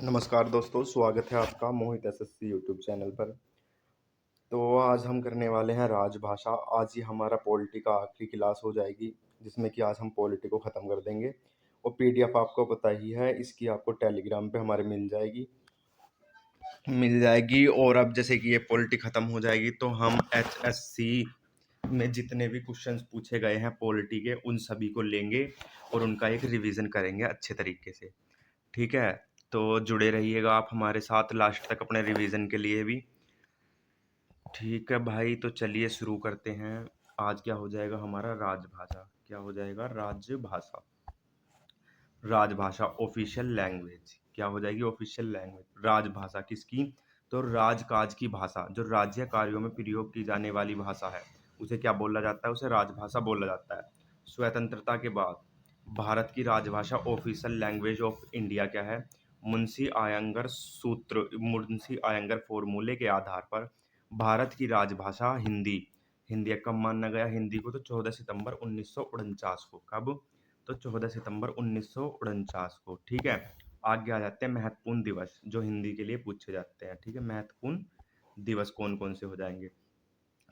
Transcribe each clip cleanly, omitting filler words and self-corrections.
नमस्कार दोस्तों, स्वागत है आपका मोहित एसएससी यूट्यूब चैनल पर। तो आज हम करने वाले हैं राजभाषा। आज ही हमारा पॉलिटी का आखिरी क्लास हो जाएगी, जिसमें कि आज हम पॉलिटी को ख़त्म कर देंगे। और पीडीएफ आपको पता ही है, इसकी आपको टेलीग्राम पे हमारे मिल जाएगी। और अब जैसे कि ये पॉलिटी ख़त्म हो जाएगी तो हम एचएससी में जितने भी क्वेश्चंस पूछे गए हैं पॉलिटी के, उन सभी को लेंगे और उनका एक रिवीजन करेंगे अच्छे तरीके से। ठीक है, तो जुड़े रहिएगा आप हमारे साथ लास्ट तक अपने रिवीजन के लिए भी। ठीक है भाई, तो चलिए शुरू करते हैं। आज क्या हो जाएगा हमारा? राजभाषा। क्या हो जाएगा? राजभाषा। राजभाषा ऑफिशियल लैंग्वेज क्या हो जाएगी? Official language. राजभाषा किसकी? तो राजकाज की भाषा, जो राज्य कार्यों में प्रयोग की जाने वाली भाषा है, उसे क्या बोला जाता है? उसे राजभाषा बोला जाता है। स्वतंत्रता के बाद भारत की राजभाषा ऑफिशियल लैंग्वेज ऑफ इंडिया क्या है? मुंशी आयंगर फॉर्मूले के आधार पर भारत की राजभाषा हिंदी। हिंदी कब माना गया हिंदी को? तो 14 सितंबर 1949 को। कब? तो 14 सितंबर 1949 को। ठीक है, आगे आ जाते हैं महत्वपूर्ण दिवस जो हिंदी के लिए पूछे जाते हैं। ठीक है, महत्वपूर्ण दिवस कौन कौन से हो जाएंगे?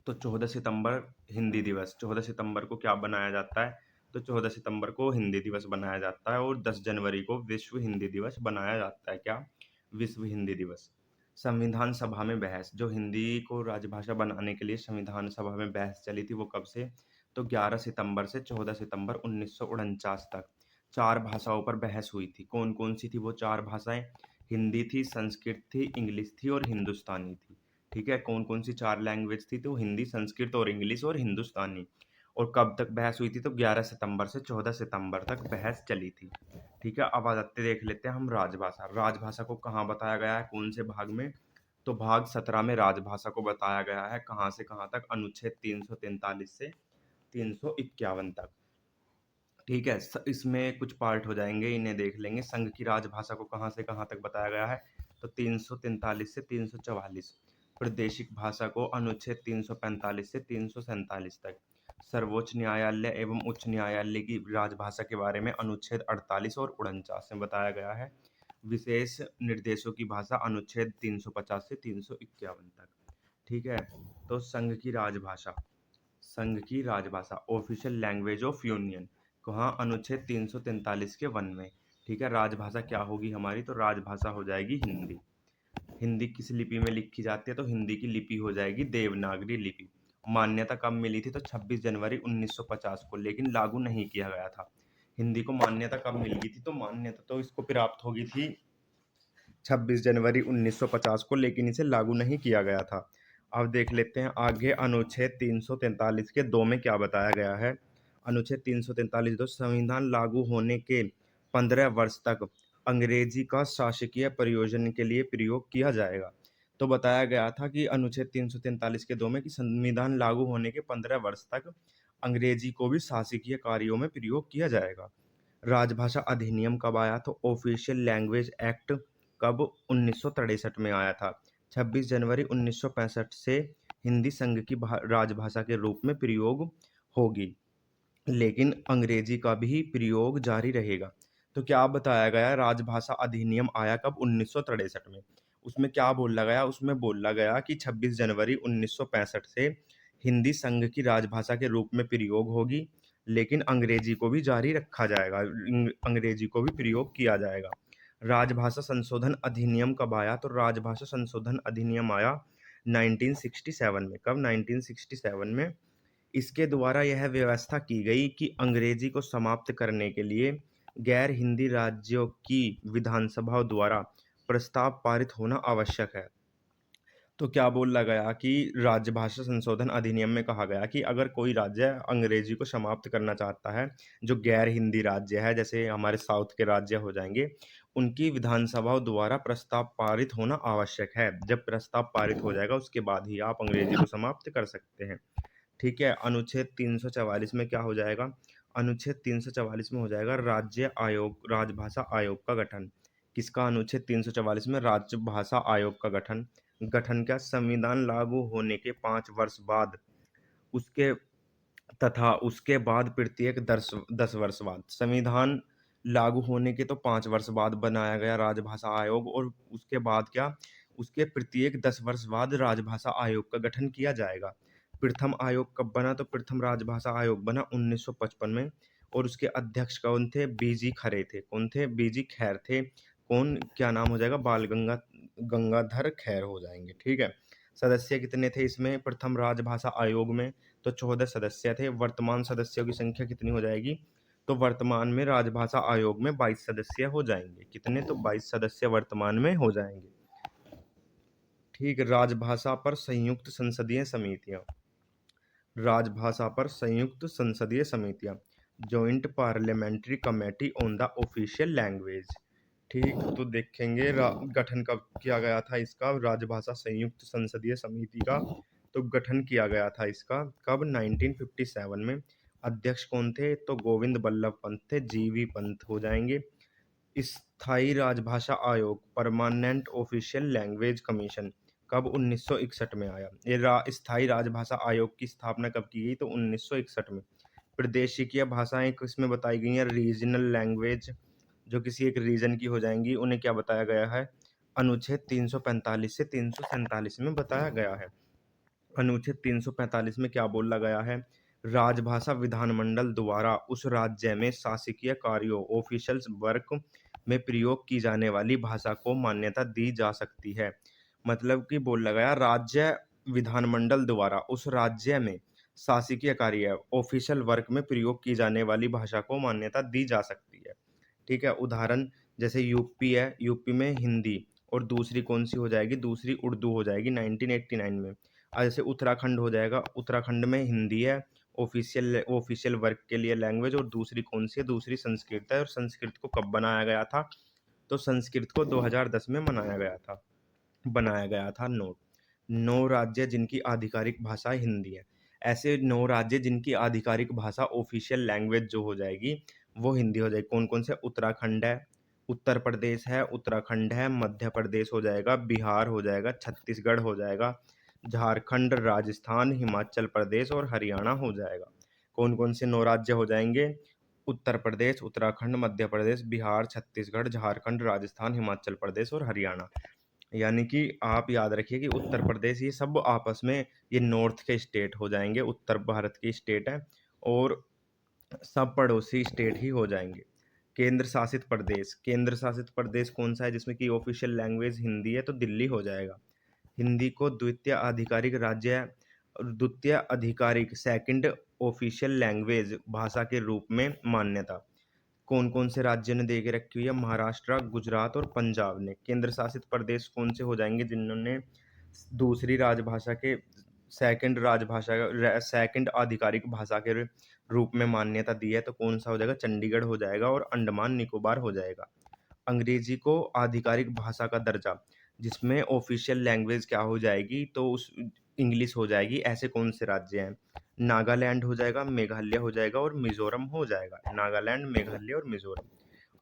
तो 14 सितंबर हिंदी दिवस। 14 सितंबर को क्या बनाया जाता है? तो 14 सितंबर को हिंदी दिवस बनाया जाता है। और 10 जनवरी को विश्व हिंदी दिवस बनाया जाता है। क्या? विश्व हिंदी दिवस। संविधान सभा में बहस, जो हिंदी को राजभाषा बनाने के लिए संविधान सभा में बहस चली थी, वो कब से? तो 11 सितंबर से 14 सितंबर 1949 तक 4 भाषाओं पर बहस हुई थी। कौन कौन सी थी वो 4 भाषाएं? हिंदी थी, संस्कृत थी, इंग्लिश थी और हिंदुस्तानी थी। ठीक है, कौन कौन सी 4 लैंग्वेज थी? तो हिंदी, संस्कृत और इंग्लिश और हिंदुस्तानी। और कब तक बहस हुई थी? तो 11 सितंबर से 14 सितंबर तक बहस चली थी। ठीक है, अब आ जाते देख लेते हैं हम राजभाषा। राजभाषा को कहाँ बताया गया है, कौन से भाग में? तो भाग 17 में राजभाषा को बताया गया है। कहाँ से कहाँ तक? अनुच्छेद 343 से 351 तक। ठीक है, इसमें कुछ पार्ट हो जाएंगे, इन्हें देख लेंगे। संघ की राजभाषा को कहाँ से कहाँ तक बताया गया है? तो 343 से 344। प्रादेशिक भाषा को अनुच्छेद 345 से 347 तक। सर्वोच्च न्यायालय एवं उच्च न्यायालय की राजभाषा के बारे में अनुच्छेद 48 और 49 में बताया गया है। विशेष निर्देशों की भाषा अनुच्छेद 350 से 351 तक। ठीक है, तो संघ की राजभाषा ऑफिशियल लैंग्वेज ऑफ यूनियन कहाँ? अनुच्छेद 343 के 1 में। ठीक है, राजभाषा क्या होगी हमारी? तो राजभाषा हो जाएगी हिंदी। हिंदी किस लिपि में लिखी जाती है? तो हिंदी की लिपि हो जाएगी देवनागरी लिपि। मान्यता कब मिली थी? तो 26 जनवरी 1950 को, लेकिन लागू नहीं किया गया था। हिंदी को मान्यता कब मिल गई थी? तो मान्यता तो इसको प्राप्त होगी थी 26 जनवरी 1950 को, लेकिन इसे लागू नहीं किया गया था। अब देख लेते हैं आगे अनुच्छेद 343 के 2 में क्या बताया गया है। अनुच्छेद 343 दो, संविधान लागू होने के 15 वर्ष तक अंग्रेजी का शासकीय प्रयोजन के लिए प्रयोग किया जाएगा। तो बताया गया था कि अनुच्छेद 343 के 2 में कि संविधान लागू होने के 15 वर्ष तक अंग्रेजी को भी शासकीय कार्यों में प्रयोग किया जाएगा। राजभाषा अधिनियम कब आया? तो ऑफिशियल लैंग्वेज एक्ट कब? 1963 में आया था। 26 जनवरी 1965 से हिंदी संघ की राजभाषा के रूप में प्रयोग होगी, लेकिन अंग्रेजी का भी प्रयोग जारी रहेगा। तो क्या बताया गया? राजभाषा अधिनियम आया कब? 1963 में। उसमें क्या बोला गया? उसमें बोला गया कि 26 जनवरी 1965 से हिंदी संघ की राजभाषा के रूप में प्रयोग होगी, लेकिन अंग्रेजी को भी जारी रखा जाएगा, अंग्रेजी को भी प्रयोग किया जाएगा। राजभाषा संशोधन अधिनियम कब आया? तो राजभाषा संशोधन अधिनियम आया 1967 में। कब? 1967 में। इसके द्वारा यह व्यवस्था की गई कि अंग्रेजी को समाप्त करने के लिए गैर हिंदी राज्यों की विधानसभाओं द्वारा प्रस्ताव पारित होना आवश्यक है। तो क्या बोला गया कि राजभाषा संशोधन अधिनियम में कहा गया कि अगर कोई राज्य अंग्रेजी को समाप्त करना चाहता है, जो गैर हिंदी राज्य है, जैसे हमारे साउथ के राज्य हो जाएंगे, उनकी विधानसभाओं द्वारा प्रस्ताव पारित होना आवश्यक है। जब प्रस्ताव पारित हो जाएगा उसके बाद ही आप अंग्रेजी को समाप्त कर सकते हैं। ठीक है, अनुच्छेद 344 में क्या हो जाएगा? अनुच्छेद 344 में हो जाएगा राज्य आयोग, राजभाषा आयोग का गठन। किसका? अनुच्छेद 344 में राजभाषा आयोग का गठन। गठन क्या? संविधान लागू होने के 5 वर्ष बाद उसके तथा उसके बाद प्रत्येक 10 10 वर्ष बाद संविधान लागू होने के तो 5 वर्ष बाद बनाया गया राजभाषा आयोग, और उसके बाद क्या, उसके प्रत्येक 10 वर्ष बाद राजभाषा आयोग का गठन किया जाएगा। प्रथम आयोग कब बना, तो प्रथम राजभाषा आयोग बना 1955 में, और उसके अध्यक्ष कौन थे, बीजी खरे थे। कौन थे, बीजी खैर थे। कौन, क्या नाम हो जाएगा, गंगाधर खैर हो जाएंगे। ठीक है। सदस्य कितने थे इसमें प्रथम राजभाषा आयोग में, तो 14 सदस्य थे। वर्तमान सदस्यों की संख्या कितनी हो जाएगी, तो वर्तमान में राजभाषा आयोग में 22 सदस्य हो जाएंगे। कितने, तो 22 सदस्य वर्तमान में हो जाएंगे। ठीक। राजभाषा पर संयुक्त संसदीय समितियां, राजभाषा पर संयुक्त संसदीय समितियां, joint parliamentary committee on the official language. ठीक। तो देखेंगे गठन कब किया गया था इसका, राजभाषा संयुक्त संसदीय समिति का तो गठन किया गया था इसका कब, 1957 में। अध्यक्ष कौन थे, तो गोविंद बल्लभ पंत थे, जीवी पंत हो जाएंगे। स्थायी राजभाषा आयोग, परमानेंट ऑफिशियल लैंग्वेज कमीशन, कब, 1961 में आया। ये स्थायी राजभाषा आयोग की स्थापना कब की गई, तो 1961 में। प्रदेशिकीय भाषाएं किसमें बताई गई हैं, रीजनल लैंग्वेज, जो किसी एक रीजन की हो जाएंगी, उन्हें क्या बताया गया है, अनुच्छेद 345 से 347 में बताया गया है। अनुच्छेद 345 में क्या बोला गया है, राजभाषा विधानमंडल द्वारा उस राज्य में शासकीय कार्यों, ऑफिशियल वर्क में प्रयोग की जाने वाली भाषा को मान्यता दी जा सकती है। मतलब कि बोला गया, राज्य विधानमंडल द्वारा उस राज्य में शासकीय कार्य, ऑफिशियल वर्क में प्रयोग की जाने वाली भाषा को मान्यता दी जा सकती है। ठीक है। उदाहरण, जैसे यूपी है, यूपी में हिंदी, और दूसरी कौन सी हो जाएगी, दूसरी उर्दू हो जाएगी 1989 में। जैसे उत्तराखंड हो जाएगा, उत्तराखंड में हिंदी है ऑफिशियल ऑफिशियल वर्क के लिए लैंग्वेज, और दूसरी कौन सी है, दूसरी संस्कृत है। और संस्कृत को कब बनाया गया था, तो संस्कृत को 2010 में बनाया गया था। नोट, 9 राज्य जिनकी आधिकारिक भाषा हिंदी है। ऐसे 9 राज्य जिनकी आधिकारिक भाषा ऑफिशियल लैंग्वेज जो हो जाएगी वो हिंदी हो जाएगी। कौन कौन से, उत्तराखंड है, उत्तर प्रदेश है, उत्तराखंड है, मध्य प्रदेश हो जाएगा, बिहार हो जाएगा, छत्तीसगढ़ हो जाएगा, झारखंड, राजस्थान, हिमाचल प्रदेश और हरियाणा हो जाएगा। कौन कौन से 9 राज्य हो जाएंगे, उत्तर प्रदेश, उत्तराखंड, मध्य प्रदेश, बिहार, छत्तीसगढ़, झारखंड, राजस्थान, हिमाचल प्रदेश और हरियाणा। यानी कि आप याद रखिए कि उत्तर प्रदेश, ये सब आपस में, ये नॉर्थ के स्टेट हो जाएंगे, उत्तर भारत की स्टेट है, और सब पड़ोसी स्टेट ही हो जाएंगे। केंद्र शासित प्रदेश, केंद्र शासित प्रदेश कौन सा है जिसमें कि ऑफिशियल लैंग्वेज हिंदी है, तो दिल्ली हो जाएगा। हिंदी को द्वितीय आधिकारिक सेकंड ऑफिशियल लैंग्वेज भाषा के रूप में मान्यता कौन कौन से राज्य ने दे के रखी हुई है, महाराष्ट्र, गुजरात और पंजाब ने। केंद्र शासित प्रदेश कौन से हो जाएंगे जिन्होंने दूसरी राजभाषा के सेकंड आधिकारिक भाषा के रूप में मान्यता दी है, तो कौन सा हो जाएगा, चंडीगढ़ हो जाएगा और अंडमान निकोबार हो जाएगा। अंग्रेजी को आधिकारिक भाषा का दर्जा, जिसमें ऑफिशियल लैंग्वेज क्या हो जाएगी, तो उस इंग्लिश हो जाएगी। ऐसे कौन से राज्य हैं, नागालैंड हो जाएगा, मेघालय हो जाएगा और मिजोरम हो जाएगा। नागालैंड, मेघालय और मिजोरम।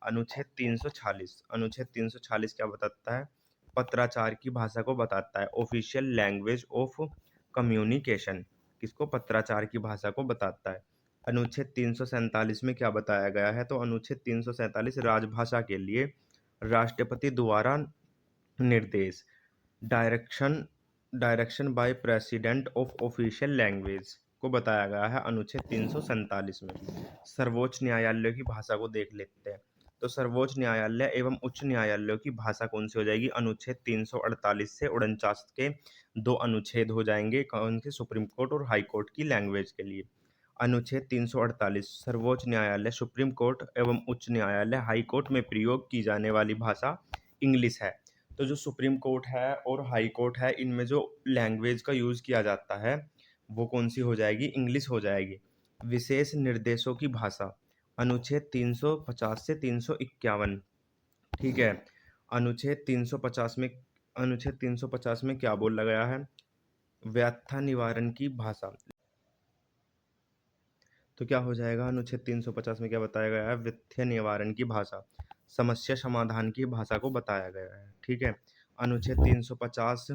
अनुच्छेद 346, अनुच्छेद 346 क्या बताता है, पत्राचार की भाषा को बताता है, ऑफिशियल लैंग्वेज ऑफ कम्युनिकेशन, किसको, पत्राचार की भाषा को बताता है। अनुच्छेद 347 में क्या बताया गया है, तो अनुच्छेद 347 राजभाषा के लिए राष्ट्रपति द्वारा निर्देश, direction direction by president of official language को बताया गया है अनुच्छेद 347 में। सर्वोच्च न्यायालय की भाषा को देख लेते हैं, तो सर्वोच्च न्यायालय एवं उच्च न्यायालयों की भाषा कौन सी हो जाएगी, अनुच्छेद 348 से 49 के 2 अनुच्छेद हो जाएंगे, कौन से, सुप्रीम कोर्ट और हाई कोर्ट की लैंग्वेज के लिए। अनुच्छेद 348, सर्वोच्च न्यायालय, सुप्रीम कोर्ट एवं उच्च न्यायालय, हाई कोर्ट में प्रयोग की जाने वाली भाषा इंग्लिश है। तो जो सुप्रीम कोर्ट है और हाई कोर्ट है, इनमें जो लैंग्वेज का यूज़ किया जाता है वो कौन सी हो जाएगी, इंग्लिश हो जाएगी। विशेष निर्देशों की भाषा, अनुच्छेद 350 से 351। ठीक है। अनुच्छेद 350 में अनुच्छेद 350 में क्या बोला गया है, व्याख्या निवारण की भाषा, तो क्या हो जाएगा, अनुच्छेद 350 में क्या बताया गया है, व्यथ्य निवारण की भाषा, समस्या समाधान की भाषा को बताया गया है। ठीक है। अनुच्छेद 350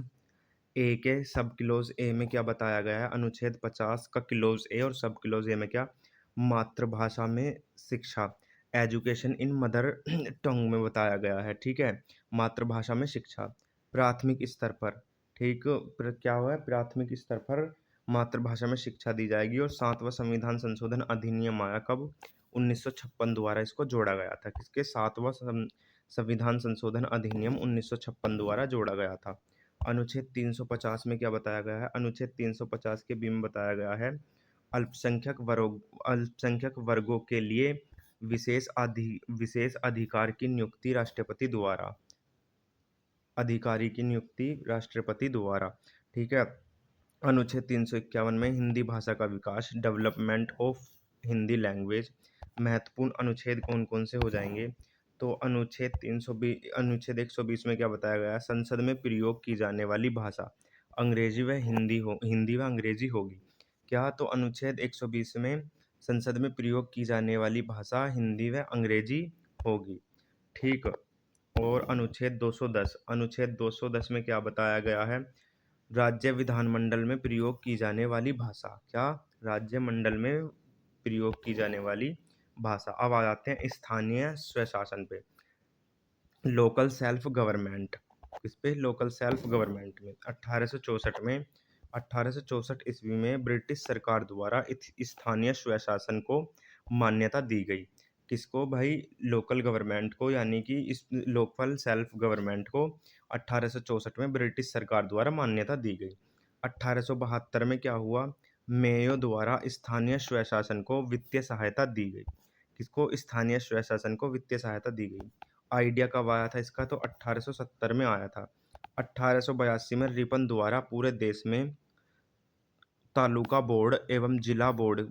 ए के सब क्लोज ए में क्या बताया गया है, अनुच्छेद 50 का क्लोज ए और सब क्लोज ए में क्या, मातृभाषा में शिक्षा, एजुकेशन इन मदर टंग में बताया गया है, ठीक है। मातृभाषा में शिक्षा प्राथमिक स्तर पर, ठीक, क्या हुआ है, प्राथमिक स्तर पर मातृभाषा में शिक्षा दी जाएगी। और 7वां संविधान संशोधन अधिनियम आया कब? 1956 द्वारा इसको जोड़ा गया था। किसके? 7वां संविधान संशोधन अधिनियम 1956 द्वारा जोड़ा गया था। अनुच्छेद 350 में क्या बताया गया है? अनुच्छेद 350 के बी में बताया गया है अल्पसंख्यक वर्गों के लिए विशेष अधिकार की नियुक्ति राष्ट्रपति द्वारा, अधिकारी की नियुक्ति राष्ट्रपति द्वारा, ठीक है। अनुच्छेद 351 में हिंदी भाषा का विकास, डेवलपमेंट ऑफ हिंदी लैंग्वेज। महत्वपूर्ण अनुच्छेद कौन कौन से हो जाएंगे? तो अनुच्छेद 120 में क्या बताया गया है? संसद में प्रयोग की जाने वाली भाषा हिंदी व अंग्रेजी होगी। क्या? तो अनुच्छेद 120 में संसद में प्रयोग की जाने वाली भाषा हिंदी व अंग्रेजी होगी, ठीक। और अनुच्छेद 210 में क्या बताया गया है? राज्य विधानमंडल में प्रयोग की जाने वाली भाषा। क्या? राज्य मंडल में प्रयोग की जाने वाली भाषा। अब आ जाते हैं स्थानीय स्वशासन पे, लोकल सेल्फ गवर्नमेंट। किस पे? लोकल सेल्फ गवर्नमेंट में 1864 ईस्वी में ब्रिटिश सरकार द्वारा स्थानीय स्वशासन को मान्यता दी गई। किसको भाई? लोकल गवर्नमेंट को, यानी कि इस लोकल सेल्फ गवर्नमेंट को 1864 में ब्रिटिश सरकार द्वारा मान्यता दी गई। 1872 में क्या हुआ? मेयो द्वारा स्थानीय स्वशासन को वित्तीय सहायता दी गई। किसको? स्थानीय स्वशासन को वित्तीय सहायता दी गई। आइडिया कब आया था इसका? तो 1870 में आया था। 1882 में रिपन द्वारा पूरे देश में तालुका बोर्ड एवं जिला बोर्ड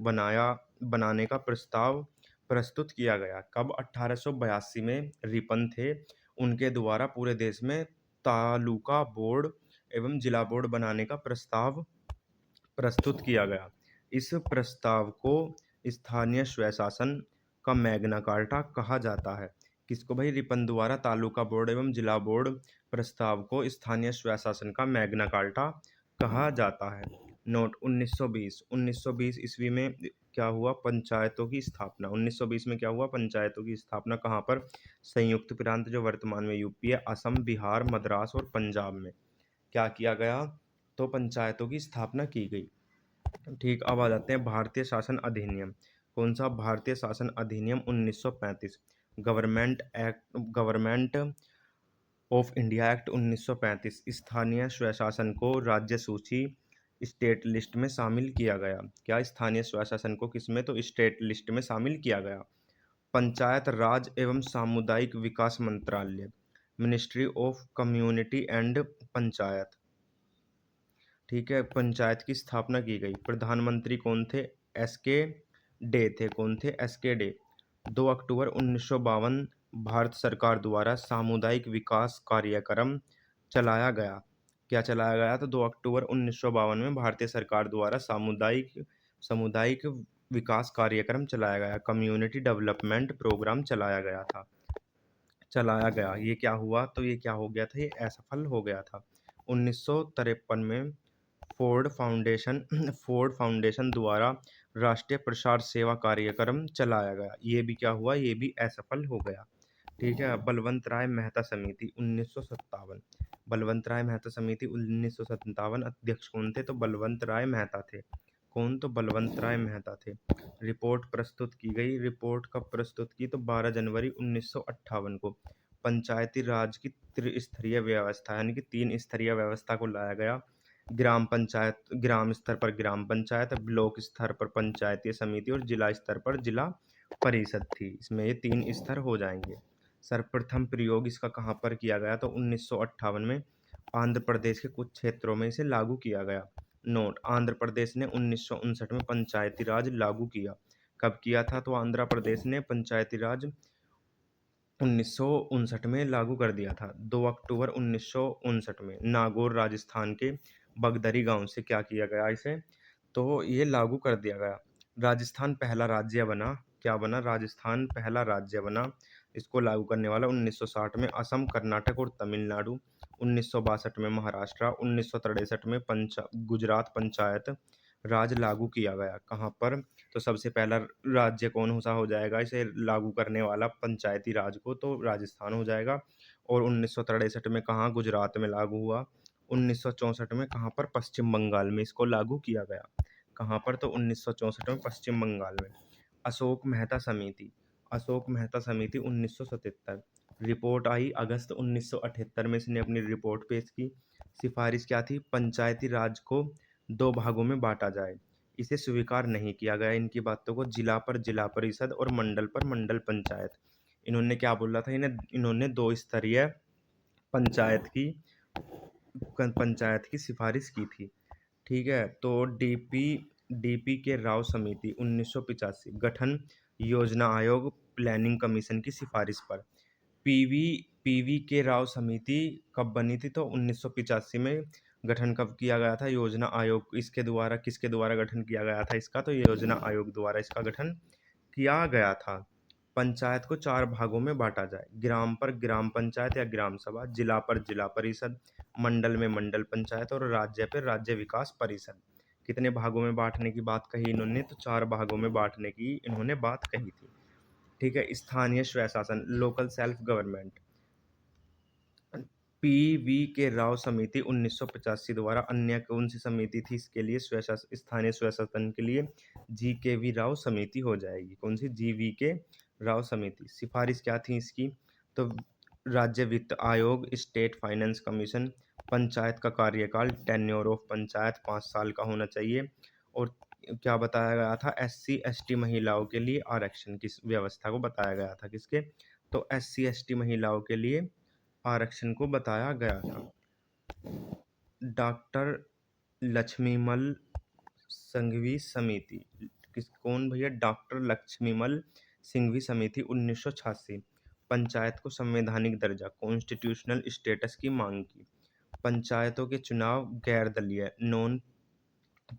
बनाने का प्रस्ताव प्रस्तुत किया गया। कब? 1882 में रिपन थे, उनके द्वारा पूरे देश में तालुका बोर्ड एवं जिला बोर्ड बनाने का प्रस्ताव प्रस्तुत किया गया। इस प्रस्ताव को स्थानीय स्वशासन का मैग्ना कार्टा कहा जाता है। किसको भाई? रिपन द्वारा तालुका बोर्ड एवं जिला बोर्ड प्रस्ताव को स्थानीय स्वशासन का मैग्ना कार्टा कहा जाता है। नोट 1920 ईस्वी में क्या हुआ? पंचायतों की स्थापना। 1920 में क्या हुआ? पंचायतों की स्थापना। कहाँ पर? संयुक्त प्रांत जो वर्तमान में यूपी है, असम, बिहार, मद्रास और पंजाब में क्या किया गया? तो पंचायतों की स्थापना की गई, ठीक। अब आ जाते हैं भारतीय शासन अधिनियम। कौन सा? भारतीय शासन अधिनियम 1935। गवर्नमेंट ऑफ इंडिया एक्ट 1935 स्थानीय स्वशासन को राज्य सूची स्टेट लिस्ट में शामिल किया गया। क्या? स्थानीय स्वशासन को किस में? तो स्टेट लिस्ट में शामिल किया गया। पंचायत राज एवं सामुदायिक विकास मंत्रालय, ministry of community and panchayat, ठीक है, पंचायत की स्थापना की गई। प्रधानमंत्री कौन थे? एस के डे थे। कौन थे? एस के डे। 2 अक्टूबर 1952 भारत सरकार द्वारा सामुदायिक विकास कार्यक्रम चलाया गया। क्या चलाया गया? तो 2 अक्टूबर 1952 में भारतीय सरकार द्वारा सामुदायिक विकास कार्यक्रम चलाया गया, कम्युनिटी डेवलपमेंट प्रोग्राम चलाया गया। ये क्या हुआ? तो ये क्या हो गया था? ये असफल हो गया था। 1953 में फोर्ड फाउंडेशन द्वारा राष्ट्रीय प्रसार सेवा कार्यक्रम चलाया गया। ये भी क्या हुआ? ये भी असफल हो गया, ठीक है। बलवंत राय मेहता समिति 1957। बलवंत राय मेहता समिति 1957 अध्यक्ष कौन थे? तो बलवंत राय मेहता थे। कौन? तो बलवंत राय मेहता थे। रिपोर्ट प्रस्तुत की गई। रिपोर्ट कब प्रस्तुत की? तो 12 जनवरी 1958 को। पंचायती राज की त्रिस्तरीय व्यवस्था, यानी कि 3 स्तरीय व्यवस्था को लाया गया। ग्राम स्तर पर ग्राम पंचायत, ब्लॉक स्तर पर पंचायतीय समिति और जिला स्तर पर जिला परिषद थी। इसमें ये 3 स्तर हो जाएंगे। सर्वप्रथम प्रयोग इसका कहाँ पर किया गया? तो 1958 में आंध्र प्रदेश के कुछ क्षेत्रों में इसे लागू किया गया। नोट: आंध्र प्रदेश ने 1959 में पंचायती राज लागू किया। कब किया था? तो आंध्र प्रदेश ने पंचायती राज 1959 में लागू कर दिया था। 2 अक्टूबर 1959 में नागौर राजस्थान के बगदरी गांव से क्या किया गया? इसे तो ये लागू कर दिया गया। राजस्थान पहला राज्य बना। क्या बना? राजस्थान पहला राज्य बना। इसको लागू करने वाला 1960 में असम, कर्नाटक और तमिलनाडु, 1962 में महाराष्ट्र, 1963 में गुजरात पंचायत राज लागू किया गया कहाँ पर? तो सबसे पहला राज्य कौन सा हो जाएगा इसे लागू करने वाला पंचायती राज को? तो राजस्थान हो जाएगा। और 1963 में कहाँ? गुजरात में लागू हुआ। 1964 में कहाँ पर? पश्चिम बंगाल में इसको लागू किया गया। कहाँ पर? तो 1964 में पश्चिम बंगाल में। अशोक मेहता समिति, अशोक मेहता समिति 1977, रिपोर्ट आई अगस्त 1978 में, इसने अपनी रिपोर्ट पेश की। सिफारिश क्या थी? पंचायती राज को दो भागों में बांटा जाए। इसे स्वीकार नहीं किया गया इनकी बातों को। जिला पर जिला परिषद और मंडल पर मंडल पंचायत। इन्होंने क्या बोला था? इन्होंने दो स्तरीय पंचायत की पंचायत की सिफारिश की थी। ठीक है, तो डीपी के राव समिति 1985 गठन, योजना आयोग, प्लानिंग कमीशन की सिफारिश पर। पीवी पीवी के राव समिति कब बनी थी? तो 1985 में। गठन कब किया गया था? योजना आयोग इसके द्वारा, किसके द्वारा गठन किया गया था इसका? तो योजना आयोग द्वारा इसका गठन किया गया था। पंचायत को चार भागों में बांटा जाए। ग्राम पर ग्राम पंचायत या ग्राम सभा, जिला पर जिला परिषद, मंडल में मंडल पंचायत और राज्य पर राज्य विकास परिषद। कितने भागों में बांटने की बात कही इन्होंने? तो चार भागों में बांटने की इन्होंने बात कही थी। ठीक है, स्थानीय स्वशासन, लोकल सेल्फ गवर्नमेंट। पीवी के राव समिति 1985 द्वारा। अन्य कौन सी समिति थी इसके लिए? स्वशासन, स्थानीय स्वशासन के लिए जी के वी राव समिति हो जाएगी। कौन सी? जी वी के राव समिति। सिफारिश क्या थी इसकी? तो राज्य वित्त आयोग, स्टेट फाइनेंस कमीशन, पंचायत का कार्यकाल, टेन्योर ऑफ पंचायत 5 साल का होना चाहिए। और क्या बताया गया था? SC ST महिलाओं के लिए आरक्षण की व्यवस्था को बताया गया था। किसके? तो SC ST महिलाओं के लिए आरक्षण को बताया गया था। डॉक्टर लक्ष्मीमल संघवी समिति, कौन भैया? डॉक्टर लक्ष्मीमल सिंघवी समिति 1986, पंचायत को संवैधानिक दर्जा, कॉन्स्टिट्यूशनल स्टेटस की मांग की। पंचायतों के चुनाव गैर दलीय, नॉन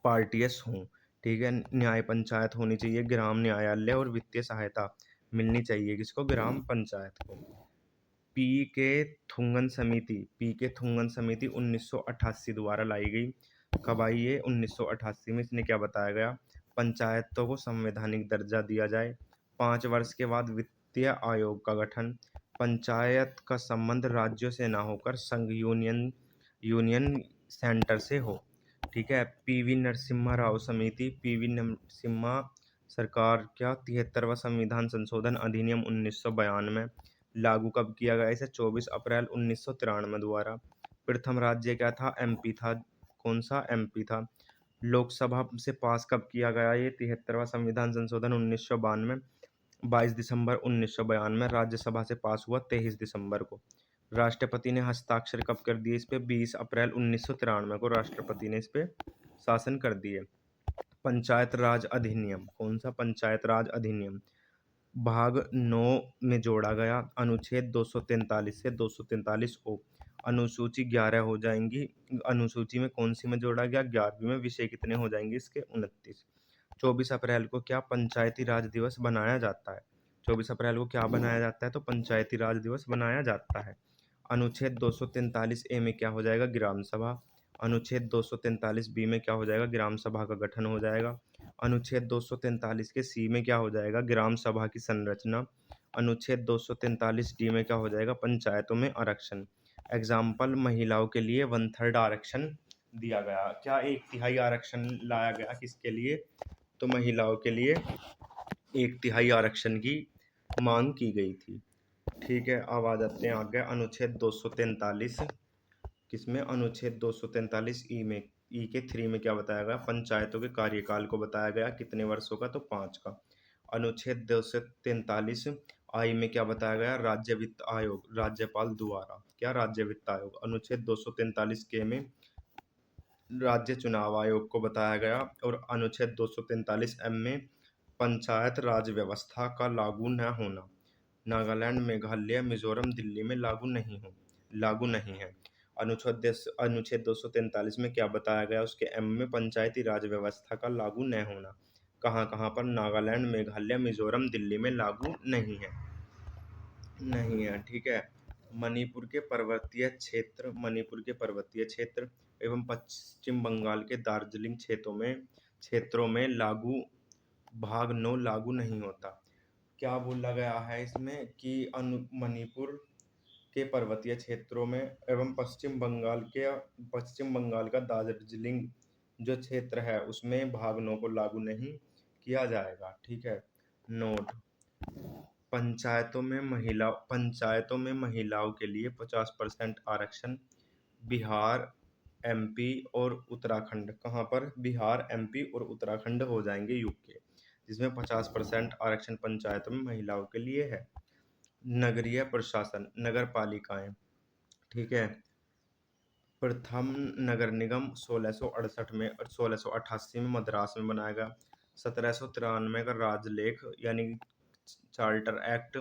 पार्टियस हों। ठीक है, न्याय पंचायत होनी चाहिए, ग्राम न्यायालय और वित्तीय सहायता मिलनी चाहिए किसको? ग्राम पंचायत को। पी के थुंगन समिति 1988 द्वारा लाई गई। कब आई ये? 1988 में। इसने क्या बताया गया? पंचायतों को संवैधानिक दर्जा दिया जाए। 5 वर्ष के बाद वित्तीय आयोग का गठन। पंचायत का संबंध राज्यों से ना होकर संघ यूनियन सेंटर से हो। ठीक है, पीवी नरसिम्हा राव समिति, पीवी नरसिम्हा सरकार क्या? 73वां संविधान संशोधन अधिनियम 1992 लागू कब किया गया इसे? 24 अप्रैल 1993 द्वारा। प्रथम राज्य क्या था? एमपी था। कौन सा? एमपी था। लोकसभा से पास कब किया गया ये 73वां संविधान संशोधन? 1992, 22 दिसंबर 1992। राज्यसभा से पास हुआ 23 दिसंबर को। राष्ट्रपति ने हस्ताक्षर कब कर दिए इस पे? 20 अप्रैल 1993 को राष्ट्रपति ने इस पे शासन कर दिए। पंचायत राज अधिनियम, कौन सा? पंचायत राज अधिनियम भाग 9 में जोड़ा गया। अनुच्छेद 243 से 243 ओ। अनुसूची 11 हो जाएंगी। अनुसूची में कौन सी में जोड़ा गया? 11वीं में। विषय कितने हो जाएंगे इसके? 29। 24 अप्रैल को क्या पंचायती राज दिवस बनाया जाता है? 24 अप्रैल को क्या बनाया जाता है? तो पंचायती राज दिवस बनाया जाता है। अनुच्छेद 243 ए में क्या हो जाएगा? ग्राम सभा। अनुच्छेद 243 बी में क्या हो जाएगा? ग्राम सभा का गठन हो जाएगा। अनुच्छेद 243 के सी में क्या हो जाएगा? ग्राम सभा की संरचना। अनुच्छेद 243 डी में क्या हो जाएगा? पंचायतों में आरक्षण। एग्जाम्पल, महिलाओं के लिए 1/3 आरक्षण दिया गया। क्या? 1/3 आरक्षण लाया गया किसके लिए? तो महिलाओं के लिए 1/3 आरक्षण की मांग की गई थी। ठीक है, अब आ जाते हैं आगे। अनुच्छेद 243 किसमें? अनुच्छेद 243 ई में। ई के 3 में क्या बताया गया? पंचायतों के कार्यकाल को बताया गया। कितने वर्षों का? तो 5 का। अनुच्छेद 243 आई में क्या बताया गया? राज्य वित्त आयोग, राज्यपाल द्वारा। क्या? राज्य वित्त आयोग। अनुच्छेद 243 के में राज्य चुनाव आयोग को बताया गया। और अनुच्छेद 243 एम में पंचायत राज व्यवस्था का लागू न होना। नागालैंड, मेघालय, मिजोरम, दिल्ली में लागू नहीं है। अनुच्छेद 243 में क्या बताया गया? उसके एम में पंचायती राज व्यवस्था का लागू न होना। कहाँ कहाँ पर? नागालैंड, मेघालय, मिजोरम, दिल्ली में लागू नहीं है। ठीक है, मणिपुर के पर्वतीय क्षेत्र एवं पश्चिम बंगाल के दार्जिलिंग क्षेत्रों में क्षेत्रों में लागू भाग 9 लागू नहीं होता। क्या बोला गया है इसमें कि मणिपुर के पर्वतीय क्षेत्रों में एवं पश्चिम बंगाल का दार्जिलिंग जो क्षेत्र है उसमें भाग 9 को लागू नहीं किया जाएगा। ठीक है। नोट, पंचायतों में महिलाओं के लिए 50% आरक्षण। बिहार, एमपी और उत्तराखंड, कहाँ पर? बिहार, एमपी और उत्तराखंड हो जाएंगे यूके, जिसमें 50% आरक्षण पंचायतों में महिलाओं के लिए है। नगरीय प्रशासन, नगर पालिकाएं। ठीक है। प्रथम नगर निगम 1668 में और 1688 में मद्रास में बनाया गया। 1793 का राजलेख यानी चार्टर एक्ट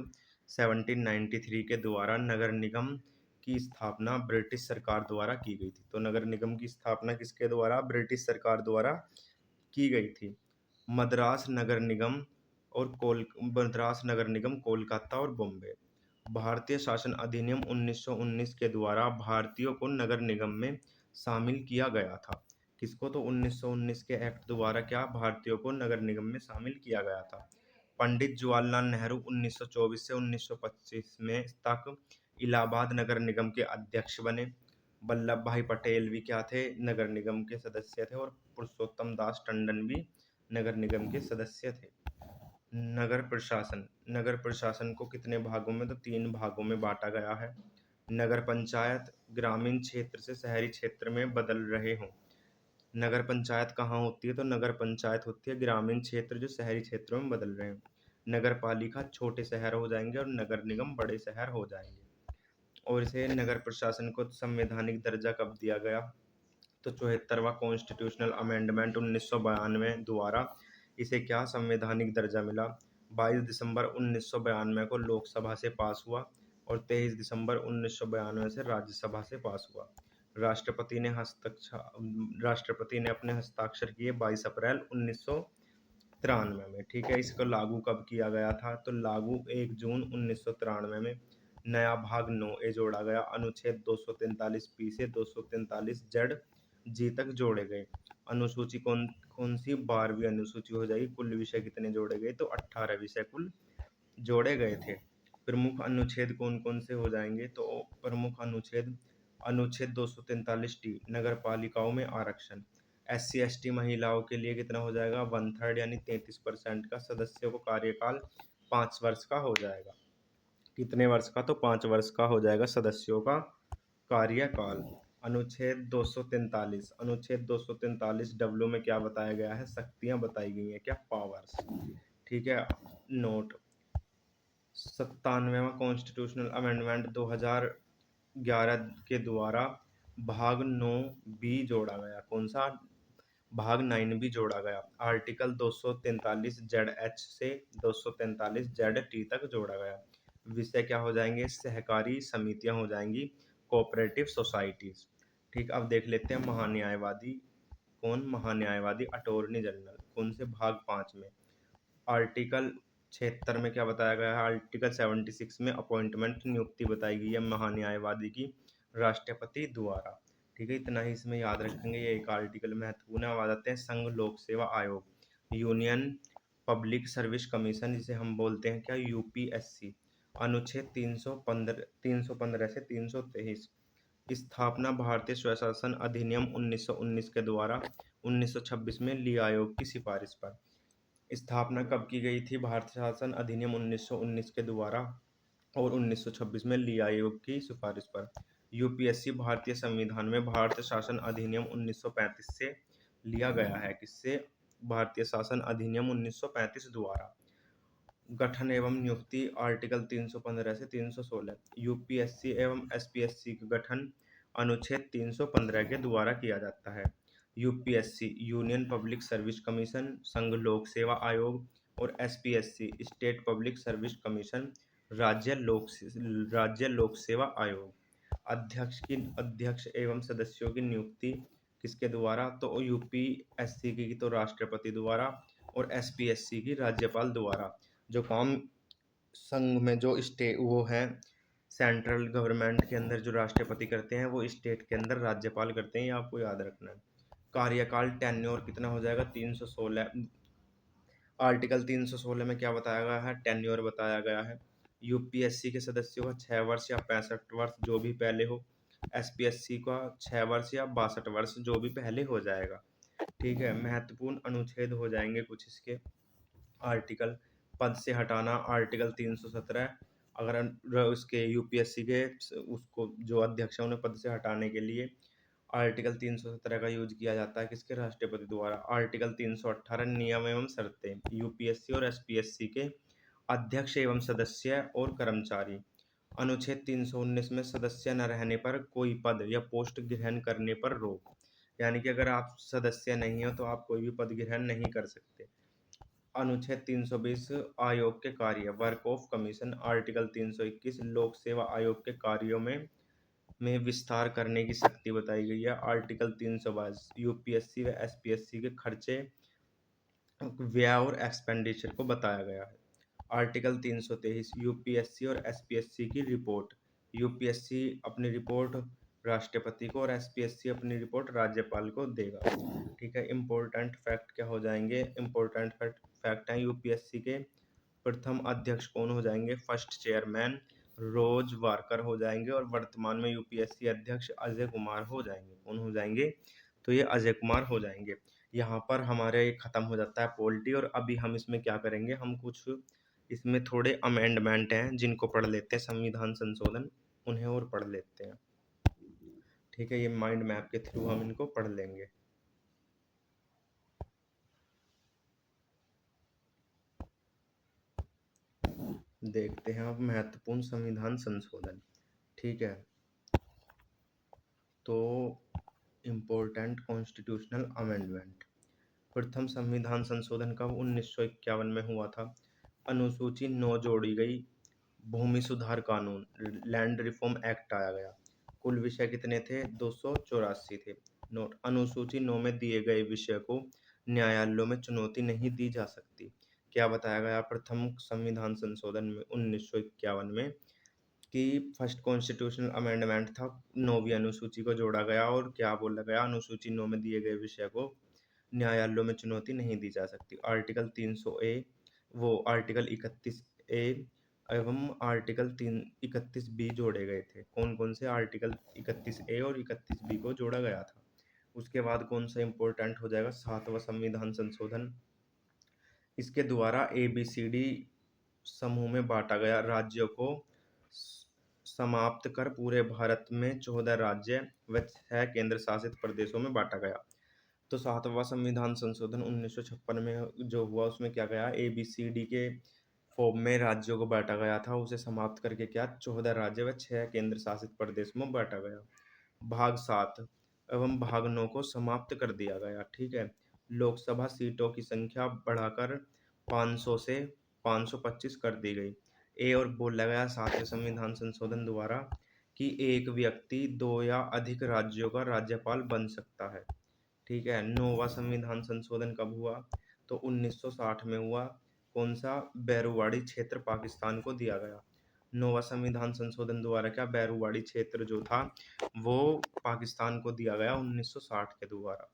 1793 के द्वारा नगर निगम की स्थापना ब्रिटिश सरकार द्वारा की गई थी। तो नगर निगम की स्थापना किसके द्वारा? ब्रिटिश सरकार द्वारा की गई थी। मद्रास नगर निगम मद्रास नगर निगम कोलकाता और बॉम्बे। भारतीय शासन अधिनियम 1919 के द्वारा भारतीयों को नगर निगम में शामिल किया गया था। किसको? तो 1919 के एक्ट द्वारा क्या भारतीयों को नगर निगम में शामिल किया गया था। पंडित जवाहरलाल नेहरू 1924 से 1925 में तक इलाहाबाद नगर निगम के अध्यक्ष बने। वल्लभ भाई पटेल भी क्या थे? नगर निगम के सदस्य थे। और पुरुषोत्तम दास टंडन भी नगर निगम के सदस्य थे। नगर प्रशासन को कितने भागों में? तो 3 भागों में बांटा गया है। नगर पंचायत ग्रामीण क्षेत्र से शहरी क्षेत्र में बदल रहे हों। नगर पंचायत कहाँ होती है? तो नगर पंचायत होती है ग्रामीण क्षेत्र जो शहरी क्षेत्रों में बदल रहे हैं। नगर पालिका छोटे शहर हो जाएंगे और नगर निगम बड़े शहर हो जाएंगे। और इसे नगर प्रशासन को संवैधानिक दर्जा कब दिया गया? तो 74वां कॉन्स्टिट्यूशनल अमेंडमेंट 1992 द्वारा इसे क्या संवैधानिक दर्जा मिला। 22 दिसंबर 1992 को लोकसभा से पास हुआ और 23 दिसंबर 1992 से राज्यसभा से पास हुआ। राष्ट्रपति ने अपने हस्ताक्षर किए 22 अप्रैल 1993 में। ठीक है। इसको लागू कब किया गया था? तो लागू 1 जून 1993 में। नया भाग 9A जोड़ा गया। अनुच्छेद 243 पी से 243 जेड जी तक जोड़े गए। अनुसूची कौन कौन सी? 12वीं अनुसूची हो जाएगी। कुल विषय कितने जोड़े गए? तो 18 विषय कुल जोड़े गए थे। प्रमुख अनुच्छेद कौन कौन से हो जाएंगे? तो प्रमुख अनुच्छेद 243 टी, नगर पालिकाओं में आरक्षण। SC ST महिलाओं के लिए कितना हो जाएगा? 1/3 यानी 33% का। सदस्यों को कार्यकाल 5 वर्ष का हो जाएगा। कितने वर्ष का? तो 5 वर्ष का हो जाएगा सदस्यों का कार्यकाल। अनुच्छेद 243 डब्ल्यू में क्या बताया गया है? शक्तियां बताई गई हैं। क्या? पावर्स। ठीक है। नोट, 97वां कॉन्स्टिट्यूशनल अमेंडमेंट 2011 के द्वारा भाग 9B जोड़ा गया। कौन सा? भाग 9B जोड़ा गया। आर्टिकल 243 ZH से 243 ZT तक जोड़ा गया। विषय क्या हो जाएंगे? सहकारी समितियां हो जाएंगी, कोऑपरेटिव सोसाइटीज। ठीक। अब देख लेते हैं महान्यायवादी कौन? महान्यायवादी अटॉर्नी जनरल। कौन से? भाग 5 में। आर्टिकल 76 में क्या बताया गया है? आर्टिकल 76 में अपॉइंटमेंट नियुक्ति बताई गई है महान्यायवादी की राष्ट्रपति द्वारा। ठीक है। इतना ही इसमें याद रखेंगे। ये एक आर्टिकल महत्वपूर्ण है। अब आ जाते हैं संघ लोक सेवा आयोग, यूनियन पब्लिक सर्विस कमीशन, जिसे हम बोलते हैं क्या? UPSC। अनुच्छेद 315 से 323। स्थापना भारतीय स्वशासन अधिनियम 1919 के द्वारा 1926 में ली आयोग की सिफारिश पर। स्थापना कब की गई थी? भारतीय शासन अधिनियम 1919 के द्वारा और 1926 में ली आयोग की सिफारिश पर। UPSC भारतीय संविधान में भारतीय शासन अधिनियम 1935 से लिया गया है। किससे? भारतीय शासन अधिनियम 1935 द्वारा। गठन एवं नियुक्ति आर्टिकल 315 से 316। UPSC एवं SPSC का गठन अनुच्छेद 315 के द्वारा किया जाता है। UPSC union public service commission, संघ लोक सेवा आयोग, और SPSC state public service commission, राज्य लोक सेवा आयोग। अध्यक्ष एवं सदस्यों की नियुक्ति किसके द्वारा? तो UPSC की तो राष्ट्रपति द्वारा और SPSC की राज्यपाल द्वारा। जो काम संघ में जो वो है सेंट्रल गवर्नमेंट के अंदर जो राष्ट्रपति करते हैं वो स्टेट के अंदर राज्यपाल करते हैं। ये आपको याद रखना है। कार्यकाल टेन्योर कितना हो जाएगा 316। आर्टिकल 316 में क्या बताया गया है, टेन्योर बताया गया है। यूपीएससी के सदस्यों का 6 वर्ष या 65 वर्ष जो भी पहले हो, एसपीएससी का 6 वर्ष या 62 वर्ष जो भी पहले हो जाएगा। ठीक है, महत्वपूर्ण अनुच्छेद हो जाएंगे कुछ इसके। आर्टिकल पद से हटाना, आर्टिकल 317। अगर उसके यूपीएससी के उसको जो अध्यक्ष है उन्हें पद से हटाने के लिए आर्टिकल 317 का यूज किया जाता है किसके, राष्ट्रपति द्वारा। आर्टिकल 318 नियम एवं शर्तें, यूपीएससी और एसपीएससी के अध्यक्ष एवं सदस्य और कर्मचारी। अनुच्छेद 319 में सदस्य न रहने पर कोई पद या पोस्ट ग्रहण करने पर रोक, यानी कि अगर आप सदस्य नहीं हो तो आप कोई भी पद ग्रहण नहीं कर सकते। अनुच्छेद 320 आयोग के कार्य, वर्क ऑफ कमीशन। आर्टिकल 321 लोक सेवा आयोग के कार्यों में विस्तार करने की शक्ति बताई गई है। आर्टिकल 322 यूपीएससी व एसपीएससी के खर्चे, व्यय और एक्सपेंडिचर को बताया गया है। आर्टिकल 323 यूपीएससी और एसपीएससी की रिपोर्ट। यूपीएससी अपनी रिपोर्ट राष्ट्रपति को और एसपीएससी अपनी रिपोर्ट राज्यपाल को देगा। ठीक है, इम्पोर्टेंट फैक्ट क्या हो जाएंगे, इम्पोर्टेंट फैक्ट है यूपीएससी के प्रथम अध्यक्ष कौन हो जाएंगे, फर्स्ट चेयरमैन रोज वारकर हो जाएंगे, और वर्तमान में यूपीएससी अध्यक्ष अजय कुमार हो जाएंगे। कौन हो जाएंगे, तो ये अजय कुमार हो जाएंगे। यहाँ पर हमारे खत्म हो जाता है पॉलिटी, और अभी हम इसमें क्या करेंगे, हम कुछ इसमें थोड़े अमेंडमेंट हैं जिनको पढ़ लेते हैं, संविधान संशोधन उन्हें और पढ़ लेते हैं। ठीक है, ये माइंड मैप के थ्रू हम इनको पढ़ लेंगे। देखते हैं अब महत्वपूर्ण संविधान संशोधन। ठीक है, तो इम्पोर्टेंट कॉन्स्टिट्यूशनल अमेंडमेंट। प्रथम संविधान संशोधन कब 1951 में हुआ था। अनुसूची 9 जोड़ी गई, भूमि सुधार कानून लैंड रिफॉर्म एक्ट आया गया। कुल विषय कितने थे, 284 थे। नोट, अनुसूची 9 में दिए गए विषय को न्यायालयों में चुनौती नहीं दी जा सकती। क्या बताया गया प्रथम संविधान संशोधन में 1951 में, कि फर्स्ट कॉन्स्टिट्यूशनल अमेंडमेंट था, 9वीं अनुसूची को जोड़ा गया, और क्या बोला गया, अनुसूची 9 में दिए गए विषय को न्यायालयों में चुनौती नहीं दी जा सकती। आर्टिकल 300 ए, वो आर्टिकल 31 ए एवं आर्टिकल 31 बी जोड़े गए थे। कौन कौन से, आर्टिकल 31 ए और 31 बी को जोड़ा गया था। उसके बाद कौन सा इंपॉर्टेंट हो जाएगा, 7वां संविधान संशोधन। इसके द्वारा ABCD समूह में बांटा गया, राज्यों को समाप्त कर पूरे भारत में 14 राज्य व 6 केंद्र शासित प्रदेशों में बांटा गया। तो 7वां संविधान संशोधन 1956 में जो हुआ उसमें क्या गया, ABCD के फॉर्म में राज्यों को बांटा गया था, उसे समाप्त करके क्या 14 राज्य व 6 केंद्र शासित प्रदेशों में बांटा गया। भाग 7 एवं भाग 9 को समाप्त कर दिया गया। ठीक है, लोकसभा सीटों की संख्या बढ़ाकर 500 से 525 कर दी गई। ए और बोला गया 7वें संविधान संशोधन द्वारा कि एक व्यक्ति 2 या अधिक राज्यों का राज्यपाल बन सकता है। ठीक है, 9वां संविधान संशोधन कब हुआ, तो 1960 में हुआ। कौन सा, बैरूवाड़ी क्षेत्र पाकिस्तान को दिया गया। 9वां संविधान संशोधन द्वारा क्या, बैरूवाड़ी क्षेत्र जो था वो पाकिस्तान को दिया गया 1960 के द्वारा,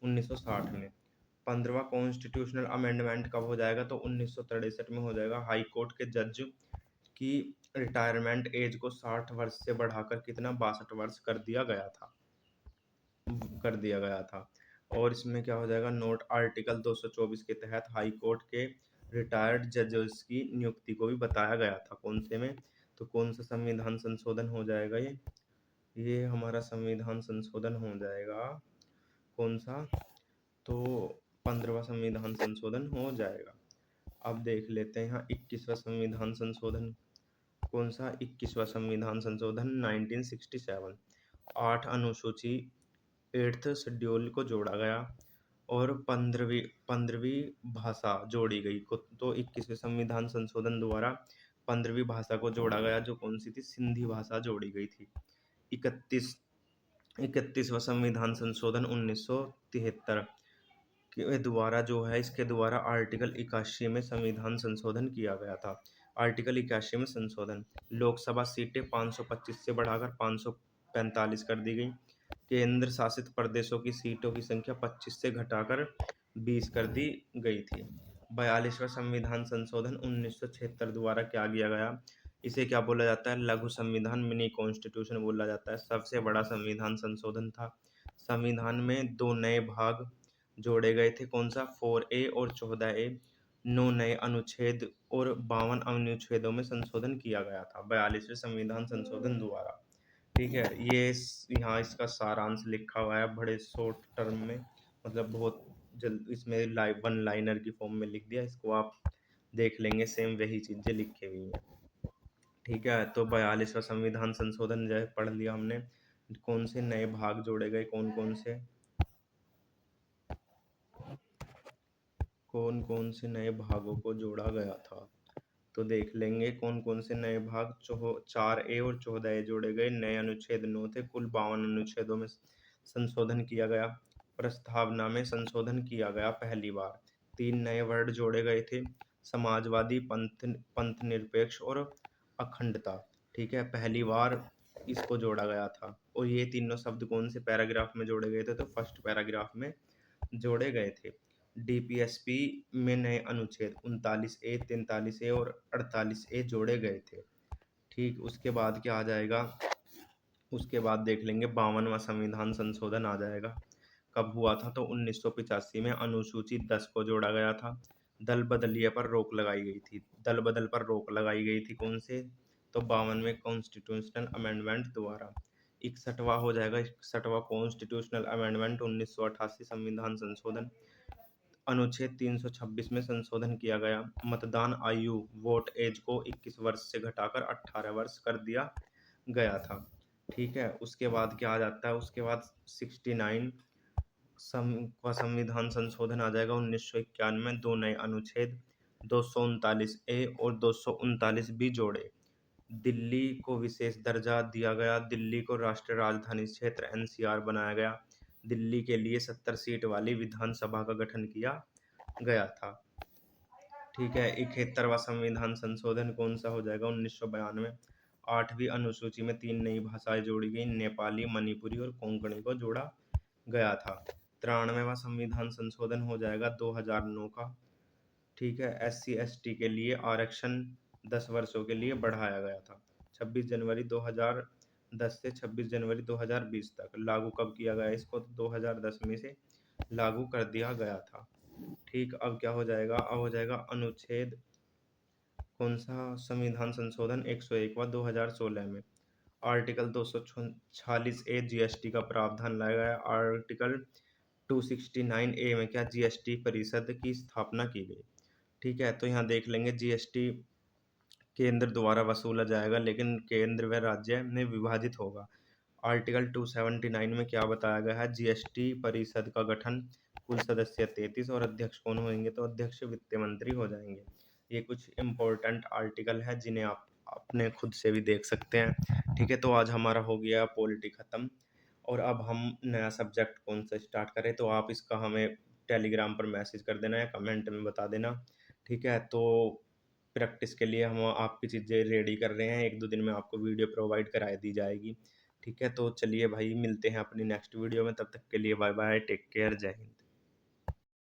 1960 में। 15वां कॉन्स्टिट्यूशनल अमेंडमेंट कब हो जाएगा, तो 1963 में हो जाएगा। हाई कोर्ट के जज की रिटायरमेंट एज को 60 वर्ष से बढ़ाकर कितना, 62 वर्ष कर दिया गया था। और इसमें क्या हो जाएगा, नोट, आर्टिकल 224 के तहत हाई कोर्ट के रिटायर्ड जजेस की नियुक्ति को भी बताया गया था। कौन से में, तो कौन सा संविधान संशोधन हो जाएगा ये हमारा संविधान संशोधन हो जाएगा कौन सा, तो 15वां संविधान संशोधन हो जाएगा। अब देख लेते हैं यहाँ 21वां संविधान संशोधन। कौन सा, 21वां संविधान संशोधन 1967। 8 अनुसूची 8th शेड्यूल को जोड़ा गया, और 15वीं भाषा जोड़ी गई। तो 21वें संविधान संशोधन द्वारा 15वीं भाषा को जोड़ा गया, जो कौन सी थी, सिंधी भाषा जोड़ी गई थी। 31वां संविधान संशोधन 1973 के द्वारा जो है, इसके द्वारा आर्टिकल 81 में संविधान संशोधन किया गया था। आर्टिकल 81 में संशोधन, लोकसभा सीटें 525 से बढ़ाकर 545 कर दी गई। केंद्र शासित प्रदेशों की सीटों की संख्या 25 से घटाकर 20 कर दी गई थी। 42वां संविधान संशोधन 1976 द्वारा क्या किया गया? इसे क्या बोला जाता है? लघु संविधान, मिनी कॉन्स्टिट्यूशन बोला जाता है। सबसे बड़ा संविधान संशोधन था। संविधान में 2 नए भाग जोड़े गए थे। कौन सा? 4A और 14A। 9 नए अनुच्छेद और 52 अनुच्छेदों में संशोधन किया गया था 42वें संविधान संशोधन द्वारा। ठीक है, यहाँ इसका सारांश लिखा हुआ है बड़े शॉर्ट टर्म में, मतलब बहुत जल्द इसमें वन लाइनर की फॉर्म में लिख दिया। इसको आप देख लेंगे, सेम वही चीजें लिखी हुई हैं। ठीक है, तो 42वां संविधान संशोधन जो है पढ़ लिया हमने। कौन से नए भाग जोड़े गए? कौन कौन से नए भागों को जोड़ा गया था? तो देख लेंगे कौन कौन से नए भाग। 4A और 14A जोड़े गए। नए अनुच्छेद 9 थे। कुल 52 अनुच्छेदों में संशोधन किया गया। प्रस्तावना में संशोधन किया गया पहली बार। 3 नए वर्ड जोड़े गए थे। समाजवादी, पंथ निरपेक्ष और अखंडता। ठीक है, पहली बार इसको जोड़ा गया था। और ये तीनों शब्द कौन से पैराग्राफ में जोड़े गए थे? तो फर्स्ट पैराग्राफ में जोड़े गए थे। डीपीएसपी में नए अनुच्छेद 39A, 43A और 48A जोड़े गए थे। ठीक, उसके बाद क्या आ जाएगा? उसके बाद देख लेंगे 52वां संविधान संशोधन आ जाएगा। कब हुआ था? तो 1985 में अनुसूची 10 को जोड़ा गया था। दल बदलिए पर रोक लगाई गई थी। दल बदल पर रोक लगाई गई थी कौन से? तो 52वें कॉन्स्टिट्यूशनल अमेंडमेंट द्वारा। 61वां हो जाएगा 61वां कॉन्स्टिट्यूशनल अमेंडमेंट 1988 संविधान संशोधन। अनुच्छेद 326 में संशोधन किया गया। मतदान आयु, वोट एज को 21 वर्ष से घटाकर 18 वर्ष कर दिया गया था। ठीक है, उसके बाद क्या आ जाता है? उसके बाद 69 का संविधान संशोधन आ जाएगा 1991 में। 2 नए अनुच्छेद 239A और 239B जोड़े। दिल्ली को विशेष दर्जा दिया गया। दिल्ली को राष्ट्रीय राजधानी क्षेत्र NCR बनाया गया। दिल्ली के लिए 70 सीट वाली विधानसभा का गठन किया गया था। ठीक है, 71वां संविधान संशोधन कौन सा हो जाएगा? 1992। 8वीं अनुसूची में 3 नई भाषाएं जोड़ी गई। नेपाली, मणिपुरी और कोंकणी को जोड़ा गया था। 93वां संविधान संशोधन हो जाएगा 2009 का। ठीक है, SC ST के लिए आरक्षण 10 वर्षों के लिए बढ़ाया गया था। 26 जनवरी 2010 से 26 जनवरी 2020 तक। लागू कब किया गया इसको? तो 2010 में से लागू कर दिया गया था। ठीक, अब क्या हो जाएगा? अब हो जाएगा अनुच्छेद कौन सा? संविधान संशोधन 101वां 2016 में। आर्टिकल 246A GST का प्रावधान लाया गया। आर्टिकल 269A में क्या? GST परिषद की स्थापना की गई। ठीक है, तो यहाँ देख लेंगे GST केंद्र द्वारा वसूला जाएगा, लेकिन केंद्र व राज्य में विभाजित होगा। आर्टिकल 279 में क्या बताया गया है? GST परिषद का गठन। कुल सदस्य 33 और अध्यक्ष कौन होंगे? तो अध्यक्ष वित्त मंत्री हो जाएंगे। ये कुछ इम्पोर्टेंट आर्टिकल है जिन्हें आप अपने खुद से भी देख सकते हैं। ठीक है, तो आज हमारा हो गया पॉलिटी खत्म। और अब हम नया सब्जेक्ट कौन सा स्टार्ट करें, तो आप इसका हमें टेलीग्राम पर मैसेज कर देना या कमेंट में बता देना। ठीक है, तो प्रैक्टिस के लिए हम आपकी चीज़ें रेडी कर रहे हैं। 1-2 दिन में आपको वीडियो प्रोवाइड करा दी जाएगी। ठीक है, तो चलिए भाई, मिलते हैं अपनी नेक्स्ट वीडियो में। तब तक के लिए बाय बाय, टेक केयर, जय हिंद।